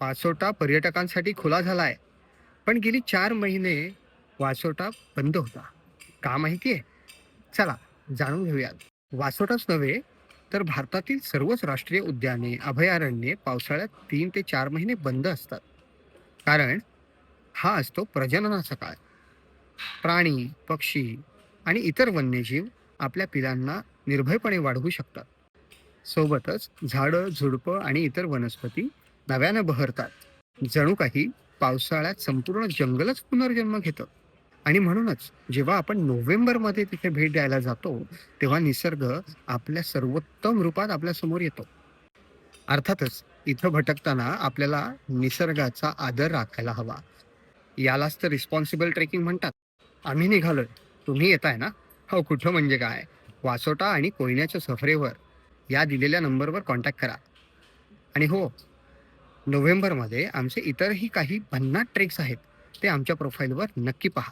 वासोटा पर्यटकांसाठी खुला झाला आहे. पण गेली 4 महिने वासोटा बंद होता. का माहिती आहे? चला जाणून घेऊयात. वासोटाच नव्हे तर भारतातील सर्वच राष्ट्रीय उद्याने, अभयारण्ये पावसाळ्यात 3 ते 4 महिने बंद असतात. कारण हा असतो प्रजननाचा काळ. प्राणी, पक्षी आणि इतर वन्यजीव आपल्या पिलांना निर्भयपणे वाढवू शकतात. सोबतच झाडं, झुडपं आणि इतर वनस्पती नव्यानं बहरतात. जणू काही पावसाळ्यात संपूर्ण जंगलच पुनर्जन्म घेतं. आणि म्हणूनच जेव्हा आपण नोव्हेंबरमध्ये तिथे भेट द्यायला जातो, तेव्हा निसर्ग आपल्या सर्वोत्तम रूपात आपल्या समोर येतो. अर्थातच इथं भटकताना आपल्याला निसर्गाचा आदर राखायला हवा. यालाच तर रिस्पॉन्सिबल ट्रेकिंग म्हणतात. आम्ही निघालोय, तुम्ही येताय ना? हो, कुठं म्हणजे काय? वासोटा आणि कोयन्याच्या सफरेवर या दिलेल्या नंबरवर कॉन्टॅक्ट करा. आणि हो, नोव्हेंबरमध्ये आमचे इतरही काही भन्नाट ट्रेक्स आहेत, ते आमच्या प्रोफाईलवर नक्की पहा.